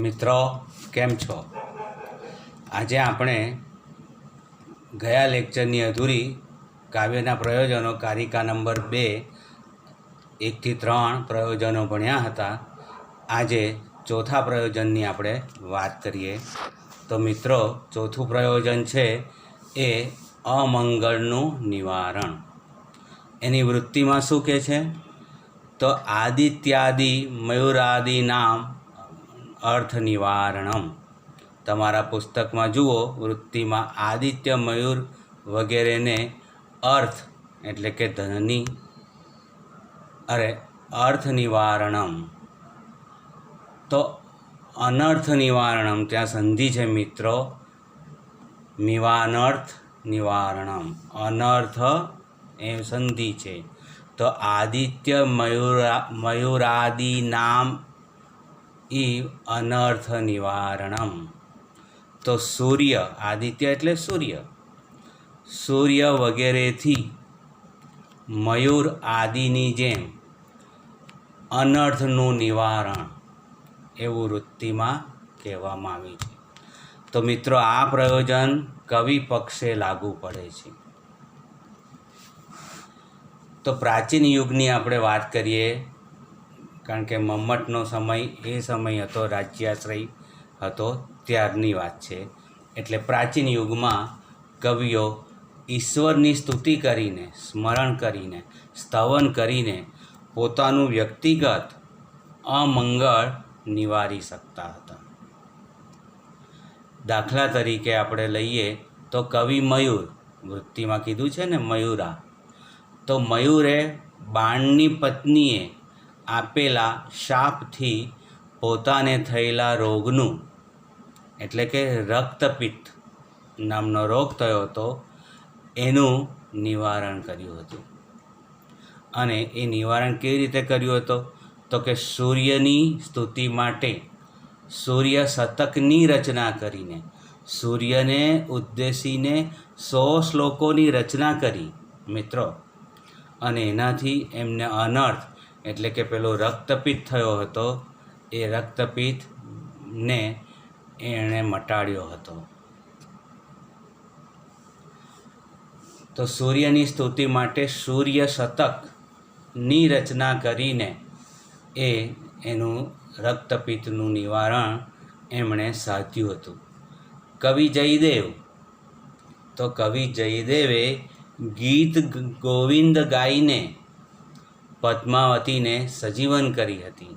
મિત્રો કેમ છો? આજે આપણે ગયા લેક્ચરની અધૂરી કાવ્યના પ્રયોજનો કારિકા નંબર 2 1 થી 3 પ્રયોજનો ભણ્યા હતા. આજે ચોથા પ્રયોજનની આપણે વાત કરીએ. તો મિત્રો, ચોથું પ્રયોજન છે એ અમંગળનું નિવારણ. એની વૃત્તિમાં શું કહે છે? તો આદિત્યાદિ મયુરાદિ નામ અર્થ નિવારણમ. તમારા પુસ્તકમાં જુઓ, વૃત્તિમાં આદિત્ય મયુર વગેરેને અર્થ એટલે કે ધનની અર્થ નિવારણમ. તો અનર્થ નિવારણમ, ત્યાં સંધિ છે મિત્રો. મિવાનર્થ નિવારણમ, અનર્થ એ સંધિ છે. તો આદિત્ય મયુરાદિ નામ અનર્થ નિવારણમ. તો સૂર્ય, આદિત્ય એટલે સૂર્ય વગેરેથી મયુર આદિની જેમ અનર્થનું નિવારણ એવું વૃત્તિમાં કહેવામાં આવ્યું છે. તો મિત્રો, આ પ્રયોજન કવિ પક્ષે લાગુ પડે છે. તો પ્રાચીન યુગની આપણે વાત કરીએ, કારણ કે મમ્મટનો સમય એ સમય હતો, રાજ્યાશ્રય હતો, ત્યારની વાત છે. એટલે પ્રાચીન યુગમાં કવિઓ ઈશ્વરની સ્તુતિ કરીને, સ્મરણ કરીને, સ્તવન કરીને પોતાનું વ્યક્તિગત અમંગળ નિવારી શકતા હતા. દાખલા તરીકે આપણે લઈએ તો કવિ મયુર, વૃત્તિમાં કીધું છે ને મયુરા. તો મયુરે બાણની પત્નીએ આપેલા શાપથી પોતાને થયેલા રોગનું, એટલે કે રક્તપિત્ત નામનો રોગ થયો હતો, એનું નિવારણ કર્યું હતું. અને એ નિવારણ કેવી રીતે કર્યું હતું? તો કે સૂર્યની સ્તુતિ માટે સૂર્ય શતકની રચના કરીને, સૂર્યને ઉદ્દેશીને 100 શ્લોકોની રચના કરી મિત્રો. અને એનાથી એમને અનર્થ એટલે કે પેલો રક્તપિત્ત થયો હતો, એ રક્તપિત્તને એણે મટાડ્યો હતો. તો સૂર્યની સ્તુતિ માટે સૂર્ય શતકની રચના કરીને એનું રક્તપિત્તનું નિવારણ એમણે સાધ્યું હતું. કવિ જયદેવ, તો કવિ જયદેવે ગીત ગોવિંદ ગાઈને પદ્માવતીને સજીવન કરી હતી.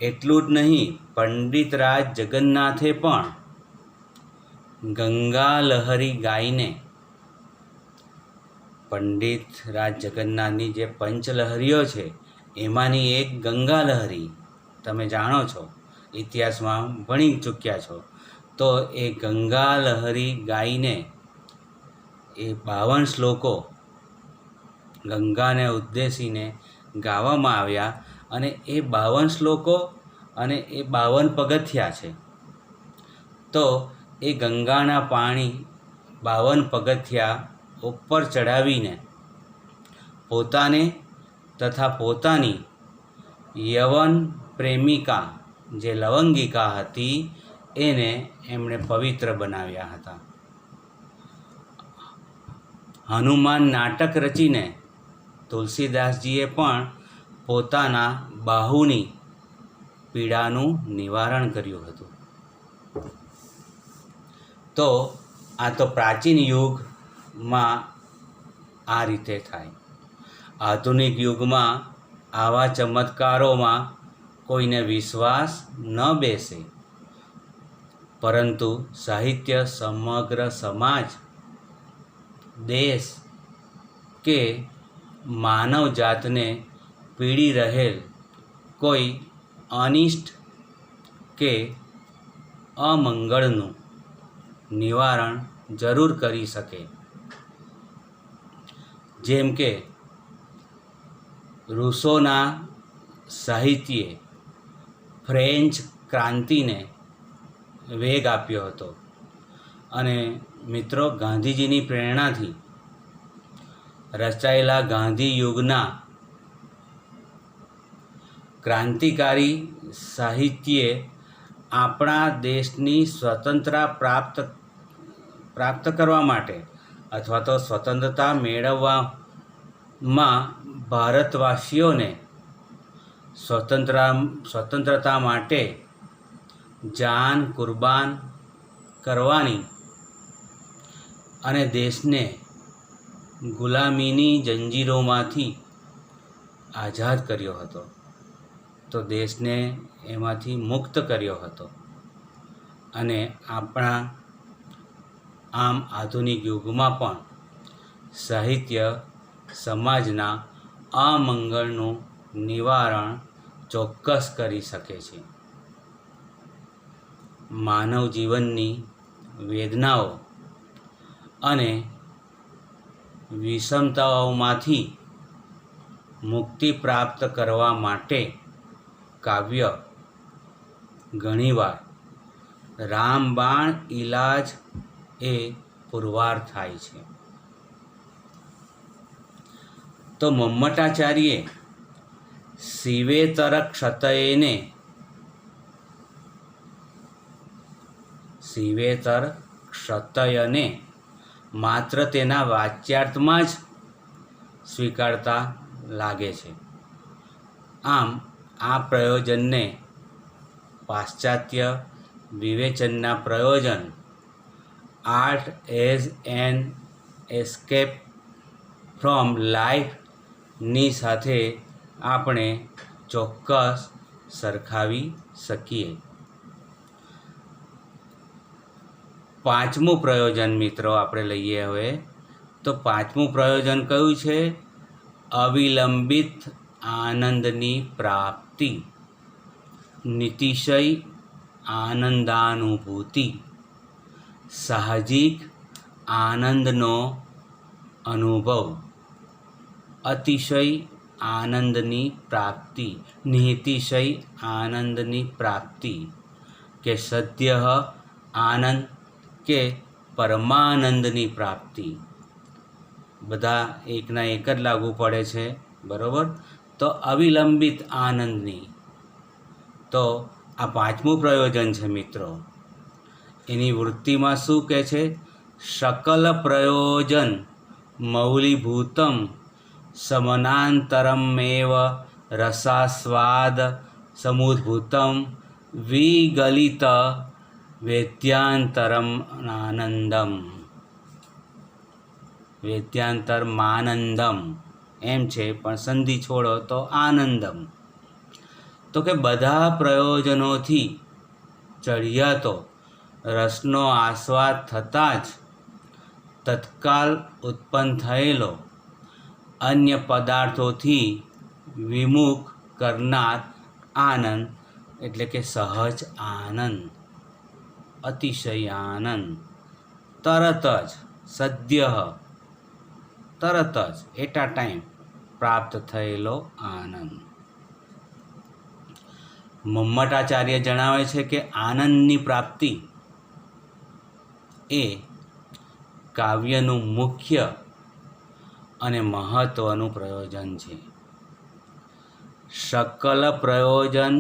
એટલું જ નહીં, પંડિતરાજ જગન્નાથે પણ ગંગા લહરી ગાઈને, પંડિતરાજ જગન્નાથની જે પંચલહરીઓ છે એમાંની એક ગંગા લહરી, તમે જાણો છો, ઇતિહાસમાં ભણી ચૂક્યા છો. તો એ ગંગા લહરી ગાઈને એ 52 શ્લોકો ગંગાને ઉદ્દેશીને ગાવામાં આવ્યા. અને એ 52 શ્લોકો અને એ 52 પગથિયા છે. તો એ ગંગાના પાણી 52 પગથિયા ઉપર ચડાવીને પોતાને તથા પોતાની યવન પ્રેમિકા જે લવંગિકા હતી એને એમણે પવિત્ર બનાવ્યા હતા. હનુમાન નાટક રચીને તુલસીદાસજીએ પણ પોતાના બાહુની પીડાનું નિવારણ કર્યું હતું. તો આ તો પ્રાચીન યુગમાં આ રીતે થાય. આધુનિક યુગમાં આવા ચમત્કારોમાં કોઈને વિશ્વાસ ન બેસે, પરંતુ સાહિત્ય સમગ્ર સમાજ, દેશ કે માનવ જાતને પીડી રહેલ કોઈ અનિષ્ટ કે અમંગળનું નિવારણ જરૂર કરી શકે. જેમ કે રૂસોના સાહિત્યે ફ્રેન્ચ ક્રાંતિને વેગ આપ્યો હતો. અને મિત્રો, ગાંધીજીની પ્રેરણાથી રચાયેલા ગાંધી યુગના ક્રાંતિકારી સાહિત્યે આપણા દેશની પ્રાપ્ત કરવા માટે અથવા તો સ્વતંત્રતા મેળવવામાં ભારતવાસીઓને સ્વતંત્રતા માટે જાન કુરબાન કરવાની અને દેશને ગુલામીની જંજીરોમાંથી આઝાદ કર્યો હતો, તો દેશને એમાંથી મુક્ત કર્યો હતો. અને આપણા આમ આધુનિક યુગમાં પણ સાહિત્ય સમાજના અમંગળનું નિવારણ ચોક્કસ કરી શકે છે. માનવ જીવનની વેદનાઓ અને વિષમતાઓમાંથી મુક્તિ પ્રાપ્ત કરવા માટે કાવ્ય ઘણીવાર રામબાણ ઇલાજ એ પુરવાર થાય છે. તો મમ્મટાચાર્યે શિવેતર ક્ષતયને માત્ર તેના વાચ્યાર્થમાં જ સ્વીકારતા લાગે છે. આમ આ પ્રયોજનને પાશ્ચાત્ય વિવેચનના પ્રયોજન art as an escape from લાઈફની સાથે આપણે ચોક્કસ સરખાવી શકીએ. પાંચમું પ્રયોજન મિત્રો આપણે લઈએ હવે. તો પાંચમું પ્રયોજન કયું છે? અવિલંબિત આનંદની પ્રાપ્તિ, નિતિશય આનંદાનુભૂતિ, સાહજિક આનંદનો અનુભવ, અતિશય આનંદની પ્રાપ્તિ, નિતિશય આનંદની પ્રાપ્તિ, કે સદ્ય આનંદ કે પરમાનંદની પ્રાપ્તિ. બધા એકના એક જ લાગુ પડે છે, બરાબર. તો અવિલંબિત આનંદની, તો આ પાંચમું પ્રયોજન છે મિત્રો. એની વૃત્તિમાં શું કહે છે? સકલ પ્રયોજન મૌલીભૂતમ સમનાંતરમેવ રસાસ્વાદ સમુદ્ભૂતમ વિગલિત વેદ્યાંતરમ આનંદમ, વેદ્યાંતરમાનંદમ એમ છે, પણ સંધિ છોડો તો આનંદમ. તો કે બધા પ્રયોજનોથી ચડિયાતો રસનો આસ્વાદ થતાં જ તત્કાલ ઉત્પન્ન થયેલો અન્ય પદાર્થોથી વિમુખ કરનાર આનંદ એટલે કે સહજ આનંદ, અતિશય આનંદ, તરત જ સદ્ય, તરત જ એટ અ ટાઈમ પ્રાપ્ત થયેલો આનંદ. મમ્મટાચાર્ય જણાવે છે કે આનંદની પ્રાપ્તિ એ કાવ્યનું મુખ્ય અને મહત્ત્વનું પ્રયોજન છે. સકલ પ્રયોજન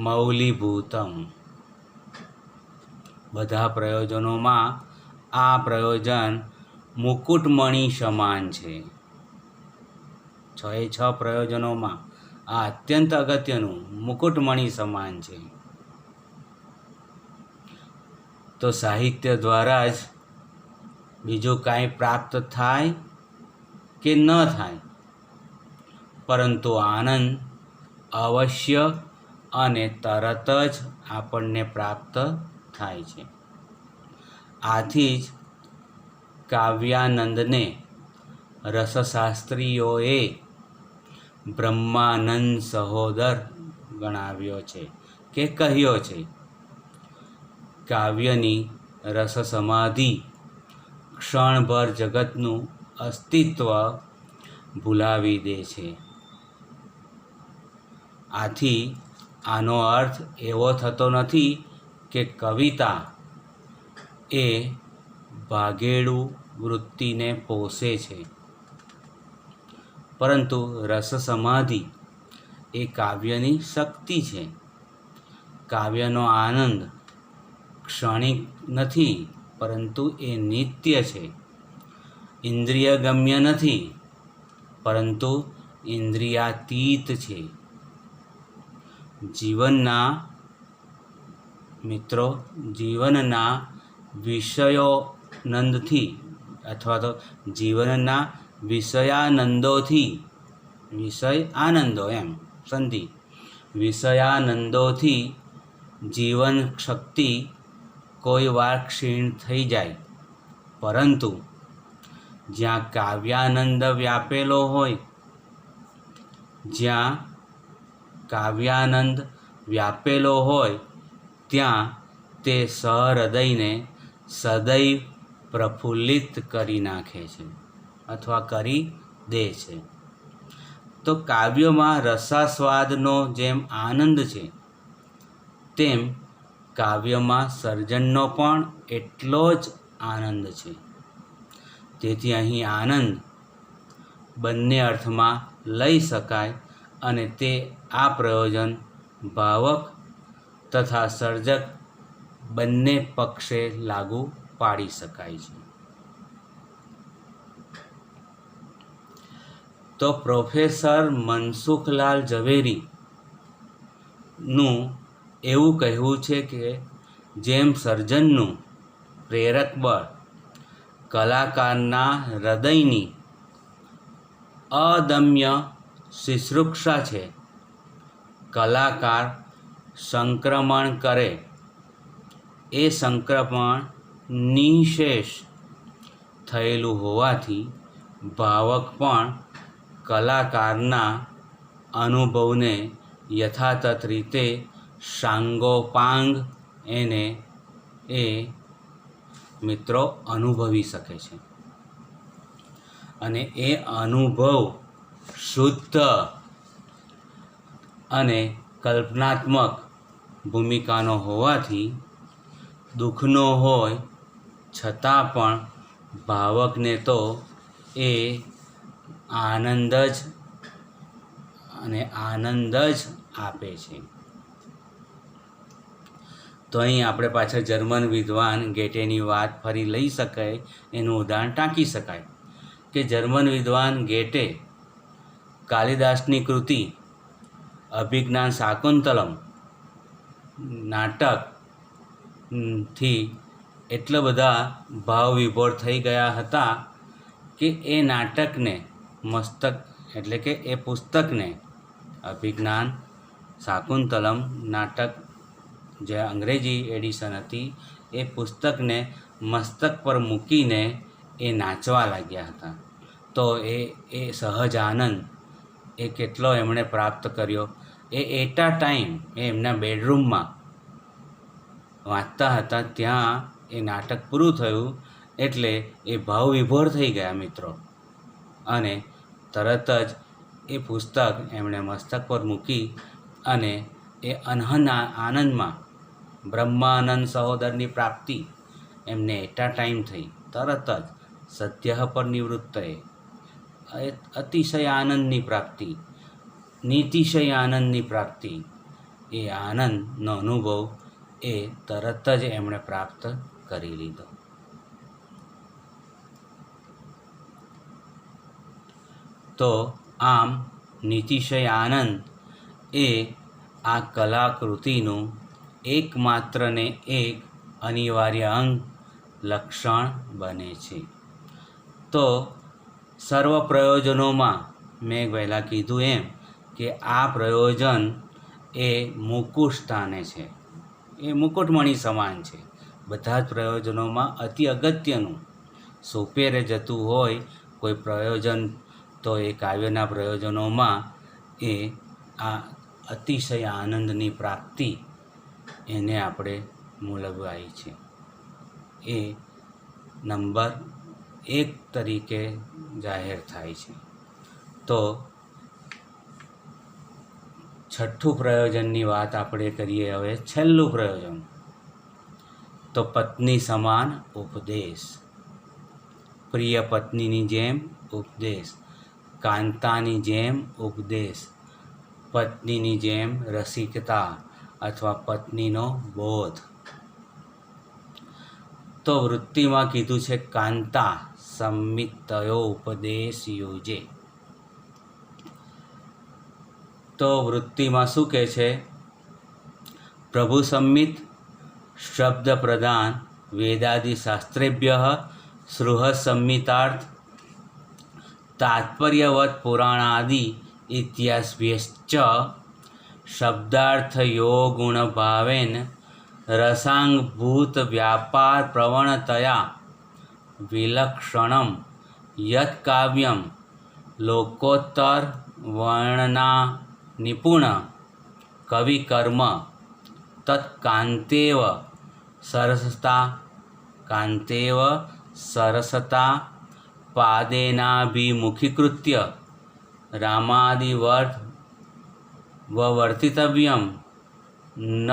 મૌલીભૂતમ, બધા પ્રયોજનોમાં આ પ્રયોજન મુકુટમણિ સમાન છે. 6 પ્રયોજનોમાં આ અત્યંત અગત્યનું મુકુટમણિ સમાન છે. તો સાહિત્ય દ્વારા જ બીજું કાંઈ પ્રાપ્ત થાય કે ન થાય, પરંતુ આનંદ અવશ્ય અને તરત જ આપણને પ્રાપ્ત થાય છે. આથી જ કાવ્યાનંદને રસશાસ્ત્રીઓએ બ્રહ્માનંદ સહોદર ગણાવ્યો છે કે કહ્યો છે. કાવ્યની રસસમાધિ ક્ષણભર જગતનું અસ્તિત્વ ભૂલાવી દે છે. આથી આનો અર્થ એવો થતો નથી કે કવિતા એ ભાગેડુ વૃત્તિને પોષે છે, પરંતુ રસસમાધિ એ કાવ્યની શક્તિ છે. કાવ્યનો આનંદ ક્ષણિક નથી, પરંતુ એ નિત્ય છે. ઇન્દ્રિયગમ્ય નથી, પરંતુ ઇન્દ્રિયાતીત છે. જીવનના વિષયોનંદથી અથવા તો જીવનના વિષયાનંદોથી જીવન શક્તિ કોઈ વાર ક્ષીણ થઈ જાય, પરંતુ જ્યાં કાવ્યાનંદ વ્યાપેલો હોય ત્યાં તે સહૃદયને સદૈવ પ્રફુલ્લિત કરી નાખે છે અથવા કરી દે છે. તો કાવ્યમાં રસાસ્વાદનો જેમ આનંદ છે, તેમ કાવ્યમાં સર્જનનો પણ એટલો જ આનંદ છે. તેથી અહીં આનંદ બંને અર્થમાં લઈ શકાય અને તે આ પ્રયોજન ભાવક તથા સર્જક બંને પક્ષે લાગુ પાડી શકાય છે. તો પ્રોફેસર મનસુખલાલ ઝવેરીનું એવું કહેવું છે કે જેમ સર્જનનું પ્રેરક બળ કલાકારના હૃદયની અદમ્ય શુશ્રૂષા છે, કલાકાર સંક્રમણ કરે એ સંક્રમણ નિશેષ થયેલું હોવાથી ભાવક પણ કલાકારના અનુભવને યથાતથ રીતે સાંગોપાંગ મિત્રો અનુભવી શકે છે. અને એ અનુભવ શુદ્ધ અને કલ્પનાત્મક ભૂમિકાનો હોવાથી દુઃખનો હોય છતાં પણ ભાવકને તો એ આનંદ જ આપે છે. તો અહીં આપણે પાછળ જર્મન વિદ્વાન ગેટેની વાત ફરી લઈ શકાય, એનું ઉદાહરણ ટાંકી શકાય કે જર્મન વિદ્વાન ગેટે કાલિદાસની કૃતિ અભિજ્ઞાન શાકુંતલમ નાટકથી એટલા બધા ભાવ વિભોર થઈ ગયા હતા કે એ નાટકને એ પુસ્તકને અભિજ્ઞાન શાકુંતલમ નાટક જે અંગ્રેજી એડિશન હતી એ પુસ્તકને મસ્તક પર મૂકીને એ નાચવા લાગ્યા હતા. તો એ સહજ આનંદ એ કેટલો એમણે પ્રાપ્ત કર્યો. એટ અ ટાઈમ એમના બેડરૂમમાં વાંચતા હતા, ત્યાં એ નાટક પૂરું થયું એટલે એ ભાવ વિભોર થઈ ગયા મિત્રો, અને તરત જ એ પુસ્તક એમણે મસ્તક પર મૂકી અને એ આનંદમાં બ્રહ્માનંદ સહોદરની પ્રાપ્તિ એમને એટ અ ટાઈમ થઈ. તરત જ સદ્ય પર નિવૃત્તએ અતિશય આનંદની પ્રાપ્તિ, નીતિશય આનંદની પ્રાપ્તિ, એ આનંદનો અનુભવ એ તરત જ એમણે પ્રાપ્ત કરી લીધો. તો આમ નીતિશય આનંદ એ આ કલાકૃતિનું એકમાત્ર ને એક અનિવાર્ય અંગ લક્ષણ બને છે. તો સર્વ પ્રયોજનોમાં મેં પહેલાં કીધું એમ કે આ પ્રયોજન એ મુકુટ સ્થાને છે, એ મુકુટમણિ સમાન છે. બધા જ પ્રયોજનોમાં અતિ અગત્યનું સુપેરે જતું હોય કોઈ પ્રયોજન, તો એ કાવ્યના પ્રયોજનોમાં એ આ અતિશય આનંદની પ્રાપ્તિ એને આપણે મૂલવાઈ છે. એ નંબર 1 તરીકે જાહેર થાય છે. તો છઠ્ઠું પ્રયોજનની વાત આપણે કરીએ. હવે છેલ્લું પ્રયોજન, તો પત્ની સમાન ઉપદેશ. પ્રિય પત્નીની જેમ ઉપદેશ, કાંતાની જેમ ઉપદેશ, પત્નીની જેમ રસિકતા અથવા પત્નીનો બોધ. તો વૃત્તિમાં કીધું છે કાંતા સંમિતયો ઉપદેશ યોજે. તો વૃત્તિમાં શું કહે છે? પ્રભુ સંમિત શબ્દ પ્રદાન વેદાદિ શાસ્ત્રેભ્ય સૃહ સંમિતાર્થ તાત્પર્યવત પુરાણાદિ ઇતિહાસભ્યશ્ચ શબ્દાર્થયો ગુણભાવેન રસાંગભૂત વ્યાપાર પ્રવણતયા વિલક્ષણમ યત કાવ્યમ લોકોત્તર વર્ણના નિપુણ કવિકર્મ તત્કાંતેવ સરસતા પાદેનાભિમુખીકૃત્ય રામાદિવર્ત વર્તિતવ્યમ ન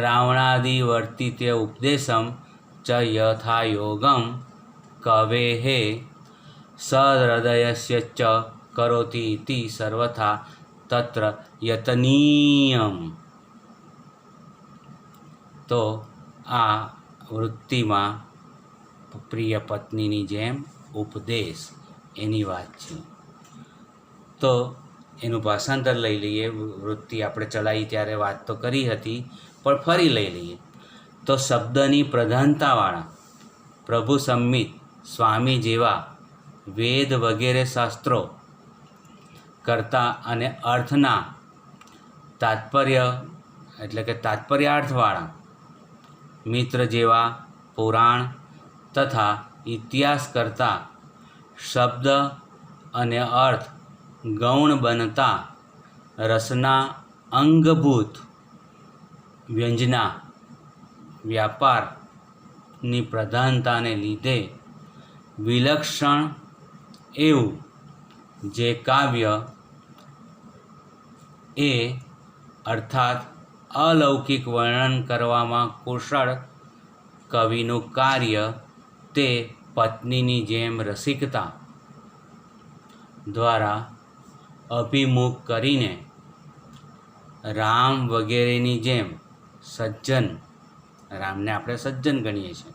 રાવણાદિવર્તિતે ઉપદેશમ ચ યથા યોગમ કવેઃ સહૃદયસ્ય ચ કરોતિ ઇતિ સર્વથા તત્ર યતનીયમ. તો આ વૃત્તિમાં પ્રિય પત્નીની જેમ ઉપદેશ એની વાત છે. તો એનું ભાષાંતર લઈ લઈએ. વૃત્તિ આપણે ચલાવી ત્યારે વાત તો કરી હતી, પણ ફરી લઈ લઈએ. તો શબ્દની પ્રધાનતાવાળા પ્રભુ સંમિત સ્વામી જેવા વેદ વગેરે શાસ્ત્રો કરતા અને અર્થના તાત્પર્ય એટલે કે તાત્પર્યાર્થવાળા મિત્ર જેવા પુરાણ તથા ઇતિહાસ કરતા શબ્દ અને અર્થ ગૌણ બનતા રસના અંગભૂત વ્યંજના વ્યાપારની પ્રધાનતાને લીધે વિલક્ષણ એવું જે કાવ્ય એ અર્થાત અલૌકિક વર્ણન કરવામાં કુશળ કવિનું કાર્ય તે પત્નીની જેમ રસિકતા દ્વારા અભિમુખ કરીને રામ વગેરેની જેમ સજ્જન, રામને આપણે સજ્જન ગણીએ છીએ,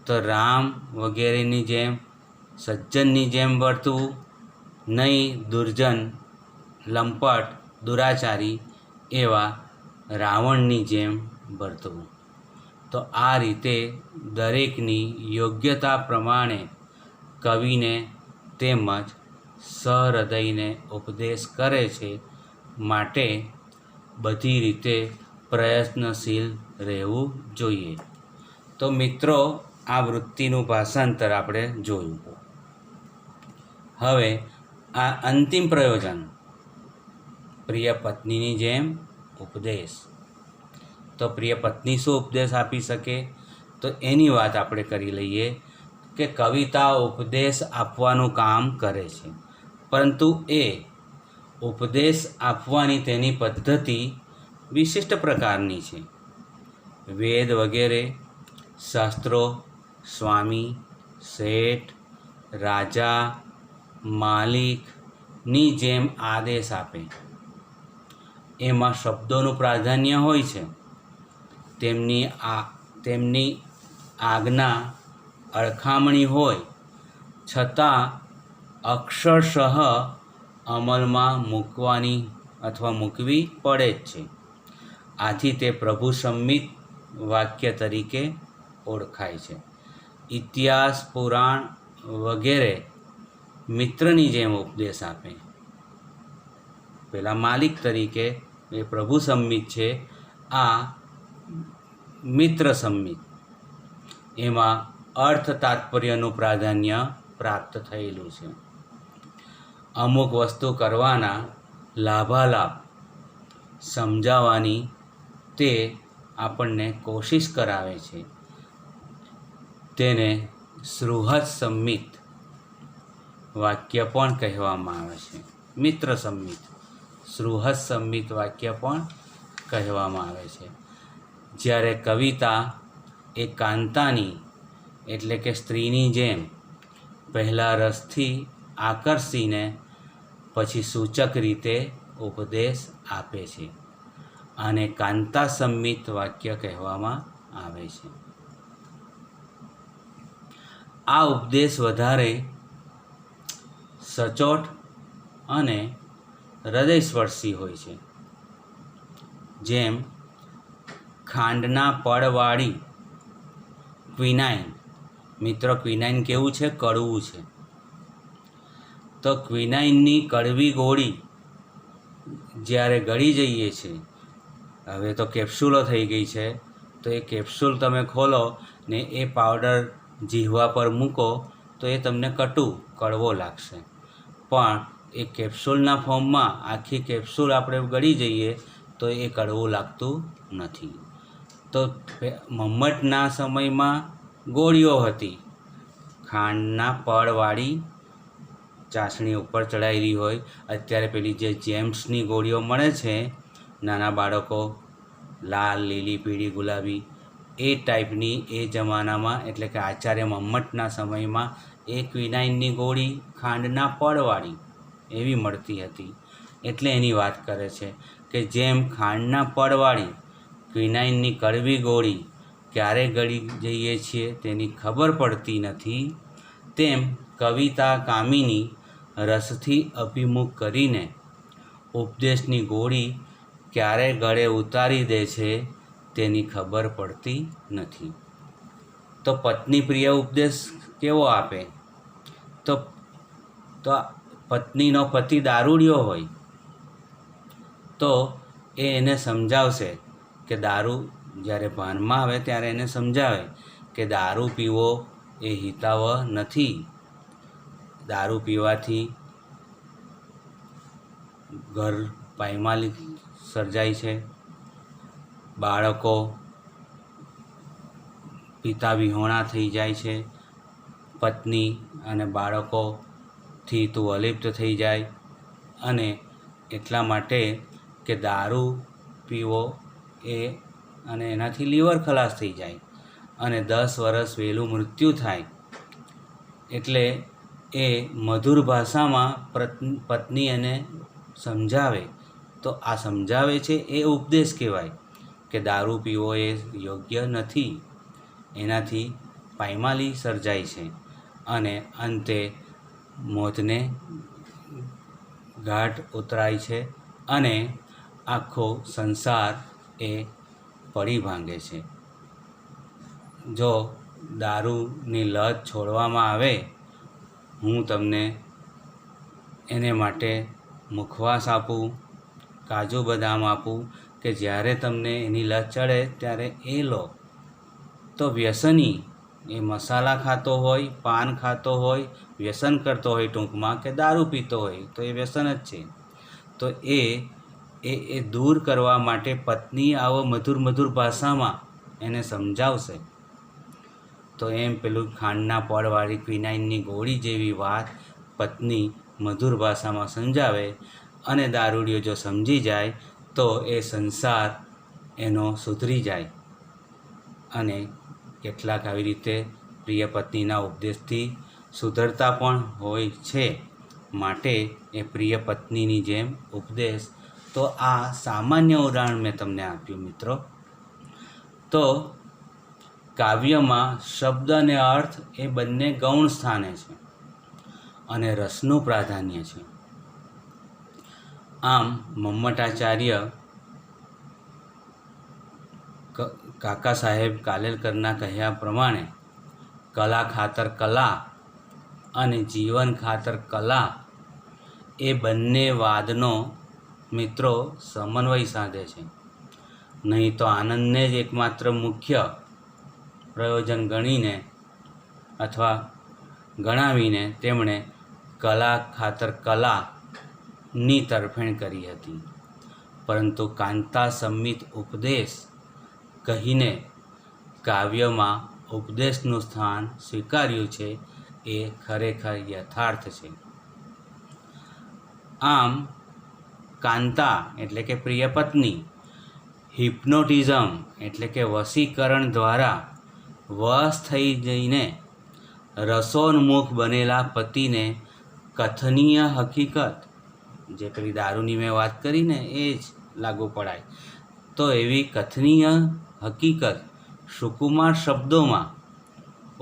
તો રામ વગેરેની જેમ સજ્જનની જેમ વર્તવું, નહીં દુર્જન લંપટ દુરાચારી એવા રાવણની જેમ વર્તવું. તો આ રીતે દરેકની યોગ્યતા પ્રમાણે કવિને તેમજ સહૃદયને ઉપદેશ કરે છે. માટે બધી રીતે પ્રયત્નશીલ રહેવું જોઈએ. તો મિત્રો, આ વૃત્તિનું ભાષાંતર આપણે જોયું. હવે આ અંતિમ પ્રયોજન પ્રિય પત્નીની જેમ ઉપદેશ. તો પ્રિય પત્ની શું ઉપદેશ આપી શકે? તો એની વાત આપણે કરી લઈએ કે કવિતા ઉપદેશ આપવાનું કામ કરે છે, પરંતુ એ ઉપદેશ આપવાની તેની પદ્ધતિ વિશિષ્ટ પ્રકારની છે. વેદ વગેરે શાસ્ત્રો સ્વામી, શેઠ, રાજા, માલિકની જેમ આદેશ આપે. એમાં શબ્દોનું પ્રાધાન્ય હોય છે. તેમની આજ્ઞા અળખામણી હોય છતાં અક્ષરશઃ અમલમાં મૂકવાની અથવા મૂકવી પડે જ છે. આથી તે પ્રભુ સંમિત વાક્ય તરીકે ઓળખાય છે. ઇતિહાસ પુરાણ વગેરે મિત્રની જેમ ઉપદેશ આપે. પેલા માલિક તરીકે એ પ્રભુ સંમિત છે, આ મિત્ર સંમિત. એમાં અર્થ તાત્પર્યનું પ્રાધાન્ય પ્રાપ્ત થયેલું છે. અમુક વસ્તુ કરવાના લાભાલાભ સમજાવવાની તે આપણને કોશિશ કરાવે છે. તેને સૃહદ સંમિત વાક્ય પણ કહેવામાં આવે છે. મિત્ર સંમિત સૃહદ સંમિત વાક્ય પણ કહેવામાં આવે છે. જ્યારે કવિતા એ કાંતાની એટલે કે સ્ત્રીની જેમ પહેલાં રસથી આકર્ષીને પછી સૂચક રીતે ઉપદેશ આપે છે. આને કાંતા સંમિત વાક્ય કહેવામાં આવે છે. આ ઉપદેશ વધારે સચોટ અને હૃદયસ્પર્શી હોય છે. જેમ ખાંડના પડવાળી ક્વિનાઇન. મિત્રો, ક્વિનાઇન કેવું છે? કડવું છે. તો ક્વિનાઇનની કડવી ગોળી જ્યારે ગળી જઈએ છે, હવે તો કેપ્સ્યુલો થઈ ગઈ છે, તો એ કેપ્સ્યુલ તમે ખોલો ને એ પાવડર જીહવા પર મૂકો તો એ તમને કડવો લાગશે. પણ એ કેપ્સ્યુલના ફોર્મમાં આખી કેપ્સ્યુલ આપણે ગળી જઈએ તો એ કડવું લાગતું નથી. તો મમ્મટના સમયમાં ગોળીઓ હતી, ખાંડના પડવાળી ચાસણી ઉપર ચડાવેલી હોય. અત્યારે પેલી જે જેમ્સની ગોળીઓ મળે છે નાના બાળકો, લાલ, લીલી, પીળી, ગુલાબી, એ ટાઈપની એ જમાનામાં એટલે કે આચાર્ય મમ્મટના સમયમાં એ ક્વિનાઇનની ગોળી ખાંડના પડવાળી એવી મળતી હતી. એટલે એની વાત કરે છે કે જેમ ખાંડના પડવાળી ક્વિનાઇનની કડવી ગોળી ક્યારે ગળી જઈએ છીએ તેની ખબર પડતી નથી, તેમ કવિતા કામિની રસથી અભિમુખ કરીને ઉપદેશની ગોળી ક્યારે ગળે ઉતારી દે છે તેની ખબર પડતી નથી. તો પત્ની પ્રિય ઉપદેશ કેવો આપે? તો પત્નીનો પતિ દારૂડિયો હોય તો એ એને સમજાવશે કે દારૂ જ્યારે ભાનમાં આવે ત્યારે એને સમજાવે કે દારૂ પીવો એ હિતાવહ નથી. દારૂ પીવાથી ઘર પાયમાલી સર્જાય છે, બાળકો પિતા વિહોણા થઈ જાય છે, પત્ની અને બાળકોથી તું અલિપ્ત થઈ જાય. અને એટલા માટે કે દારૂ પીવો અને એનાથી લીવર ખલાસ થઈ જાય અને 10 વર્ષ વહેલું મૃત્યુ થાય. એટલે એ મધુર ભાષામાં પત્ની એને સમજાવે તો આ સમજાવે છે એ ઉપદેશ કહેવાય કે દારૂ પીવો એ યોગ્ય નથી, એનાથી પાયમાલી સર્જાય છે અને અંતે મોતને ઘાટ ઉતરાય છે અને આખો સંસાર એ પડી ભાંગે છે. જો દારૂની લત છોડવામાં આવે, હું તમને એને માટે મુખવાસ આપું, કાજુ બદામ આપું કે જ્યારે તમને એની લત ચડે ત્યારે એ લો. તો વ્યસની એ મસાલા ખાતો હોય, પાન ખાતો હોય, વ્યસન કરતો હોય, ટૂંકમાં કે દારૂ પીતો હોય તો એ વ્યસન જ છે. તો એ દૂર કરવા માટે પત્ની આવો મધુર ભાષામાં એને સમજાવશે. તો એમ પેલું ખાંડના પડવાળી ક્વિનાઇનની ગોળી જેવી વાત પત્ની મધુર ભાષામાં સમજાવે અને દારૂડિયો જો સમજી જાય તો એ સંસાર એનો સુધરી જાય. અને કેટલાક આવી રીતે પ્રિય પત્નીના ઉપદેશથી સુધરતા પણ હોય છે. માટે એ પ્રિય પત્નીની જેમ ઉપદેશ. તો આ સામાન્ય ઉદાહરણ મેં તમને આપ્યું મિત્રો. તો કાવ્યમાં શબ્દ અને અર્થ એ બંને ગૌણ સ્થાને છે અને રસનું પ્રાધાન્ય છે. આમ મમ્મટાચાર્ય કાકા સાહેબ કાલેલકરના કહ્યા પ્રમાણે કલા ખાતર કલા અને જીવન ખાતર કલા એ બંને વાદનો મિત્રો સમન્વય સાધે છે. નહીં તો આનંદને જ એકમાત્ર મુખ્ય પ્રયોજન ગણીને અથવા ગણાવીને તેમણે કલા ખાતર કલાની તરફેણ કરી હતી. પરંતુ કાંતા સંમિત ઉપદેશ કહીને કાવ્યમાં ઉપદેશનું સ્થાન સ્વીકાર્યું છે એ ખરેખર યથાર્થ છે. આમ કાંતા એટલે કે પ્રિય પત્ની હિપ્નોટિઝમ એટલે કે વશીકરણ દ્વારા વશ થઈ જઈને રસોન્મુખ બનેલા પતિને કથનીય હકીકત જે પેલી દારૂની મેં વાત કરી ને એ જ લાગુ પડાય. તો એવી કથનીય હકીકત સુકુમાર શબ્દોમાં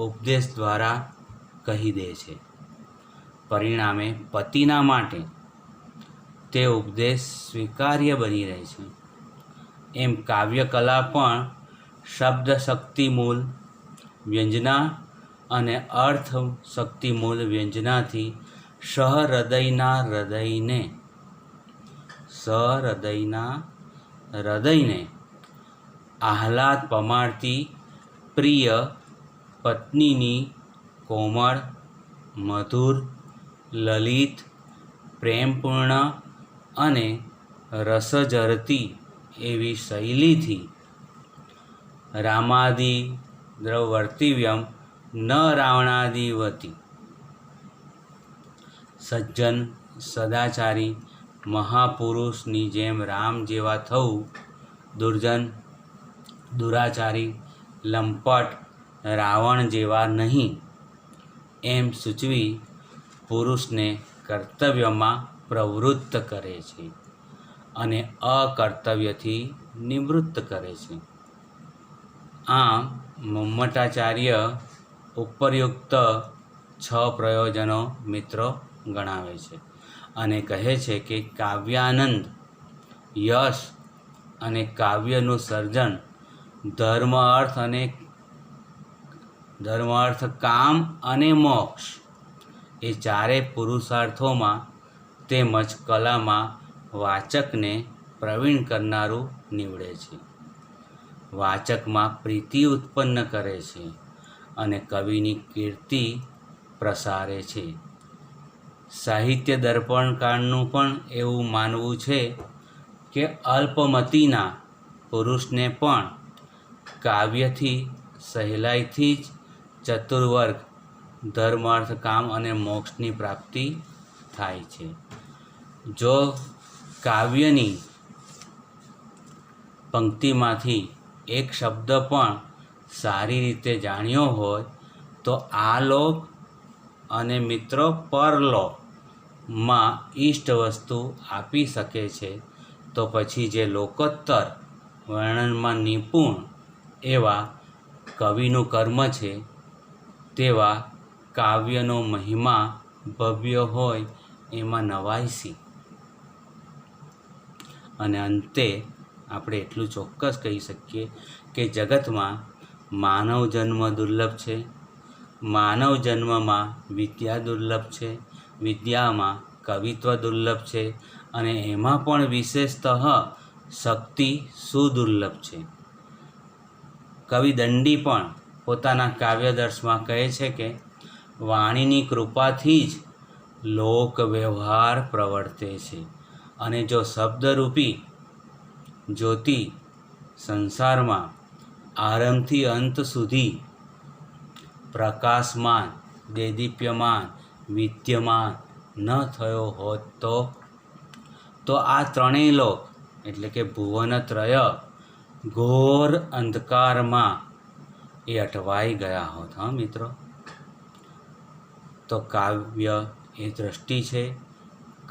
ઉપદેશ દ્વારા કહી દે છે. પરિણામે પતિના માટે તે ઉપદેશ સ્વીકાર્ય બની રહે છે. એમ કાવ્યકલા પણ શબ્દ શક્તિમૂલ વ્યંજના અને અર્થ શક્તિમૂલ વ્યંજનાથી સહૃદયના હૃદયને આહલાદ પમાડતી પ્રિય પત્નીની કોમળ, મધુર, લલિત, પ્રેમપૂર્ણ અને રસઝરતી એવી શૈલીથી રામાદિ દ્રવવર્તિવ્યમ ન રાવણાદિવતી સજ્જન સદાચારી મહાપુરુષની જેમ રામ જેવા થવું, દુરાચારી લંપટ રાવણ જેવા નહીં એમ સૂચવી પુરુષને કર્તવ્યમાં પ્રવૃત્ત કરે છે અને અકર્તવ્યથી નિવૃત્ત કરે છે. આમ મમ્મટાચાર્ય ઉપર્યુક્ત 6 પ્રયોજનો મિત્રો ગણાવે છે અને કહે છે કે કાવ્યાનંદ, યશ અને કાવ્યનું સર્જન ધર્મ અર્થ કામ અને મોક્ષ એ ચારેય પુરુષાર્થોમાં તેમજ કલામાં વાચકને પ્રવીણ કરનારું નીવડે છે. વાચકમાં પ્રીતિ ઉત્પન્ન કરે છે અને કવિની કીર્તિ પ્રસારે છે. સાહિત્ય દર્પણકારનું પણ એવું માનવું છે કે અલ્પમતિના પુરુષને પણ કાવ્યથી સહેલાઈથી જ ચતુર્વર્ગ ધર્મ અર્થ કામ અને મોક્ષની પ્રાપ્તિ થાય છે. જો કાવ્યની પંક્તિમાંથી એક શબ્દ પણ સારી રીતે જાણ્યો હોય તો આ લોક અને મિત્રો પરલોકમાં ઈષ્ટ વસ્તુ આપી શકે છે. તો પછી જે લોકોત્તર વર્ણનમાં નિપુણ એવા કવિનું કર્મ છે તેવા કાવ્યનો મહિમા ભવ્ય હોય એમાં નવાઈશી. અને અંતે આપણે એટલું ચોક્કસ કહી શકીએ કે જગતમાં માનવ જન્મ દુર્લભ છે, માનવ જન્મમાં વિદ્યા દુર્લભ છે, વિદ્યામાં કવિત્વ દુર્લભ છે અને એમાં પણ વિશેષતઃ શક્તિ સુદુર્લભ છે. કવિ દંડી પણ પોતાના કાવ્યદર્શમાં કહે છે કે વાણીની કૃપાથી જ લોક વ્યવહાર પ્રવર્તે છે અને જો શબ્દરૂપી જ્યોતિ સંસારમાં આરંભથી અંત સુધી પ્રકાશમાન, દેદીપ્યમાન, વિદ્યમાન ન થયો હોત તો આ ત્રણેય લોક એટલે કે ભુવનત્રય ઘોર અંધકારમાં એ અટવાઈ ગયા હોત. મિત્રો, તો કાવ્ય એ દ્રષ્ટિ છે,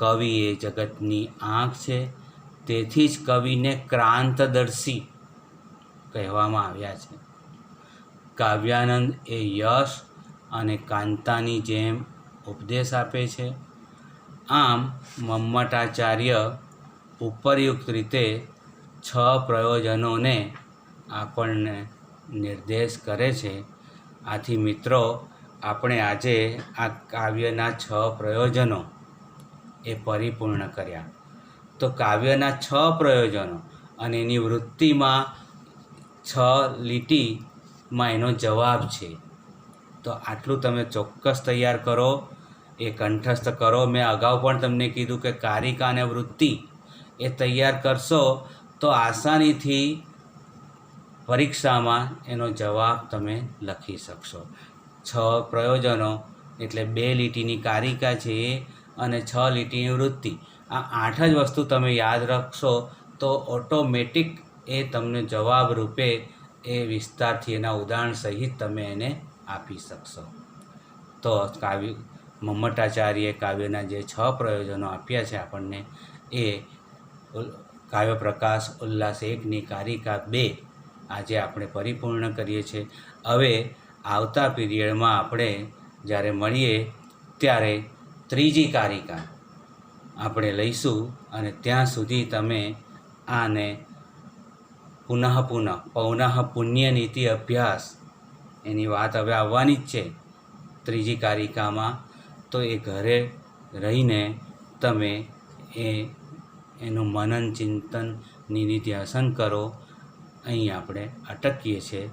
કવિ એ જગતની આંખ છે. તેથી જ કવિને ક્રાંતદર્શી કહેવામાં આવ્યા છે. કાવ્યાનંદ એ યશ અને કાંતાની જેમ ઉપદેશ આપે છે. આમ મમ્મટાચાર્ય ઉપરયુક્ત રીતે 6 પ્રયોજનોને આપણને નિર્દેશ કરે છે. આથી મિત્રો, આપણે આજે આ કાવ્યના 6 પ્રયોજનો એ પરિપૂર્ણ કર્યા. તો કાવ્યના 6 પ્રયોજનો અને એની વૃત્તિમાં 6 લીટીમાં એનો જવાબ છે. તો આટલું તમે ચોક્કસ તૈયાર કરો, એ કંઠસ્થ કરો. મેં અગાઉ પણ તમને કીધું કે કારિકા અને વૃત્તિ એ તૈયાર કરશો તો આસાનીથી પરીક્ષામાં એનો જવાબ તમે લખી શકશો. 6 પ્રયોજનો એટલે 2 લીટીની કારિકા છે અને 6 લીટીની વૃત્તિ. આ 8 જ વસ્તુ તમે યાદ રાખશો તો ઓટોમેટિક એ તમને જવાબ રૂપે એ વિસ્તારથી એના ઉદાહરણ સહિત તમે એને આપી શકશો. તો મમ્મટાચાર્ય કાવ્યના જે 6 પ્રયોજનો આપ્યા છે આપણને એ કાવ્ય પ્રકાશ ઉલ્લાસ 1ની કારિકા 2 આજે આપણે પરિપૂર્ણ કરીએ છીએ. હવે આવતા પીરિયડમાં આપણે જ્યારે મળીએ ત્યારે ત્રીજી કારિકા આપણે લઈશું અને ત્યાં સુધી તમે આને પુનઃ પુણ્ય નીતિ અભ્યાસ એની વાત હવે આવવાની જ છે ત્રીજી કારિકામાં. તો એ ઘરે રહીને તમે એનું મનન ચિંતન નિધિધ્યાસન કરો. અહીં આપણે અટકીએ છીએ.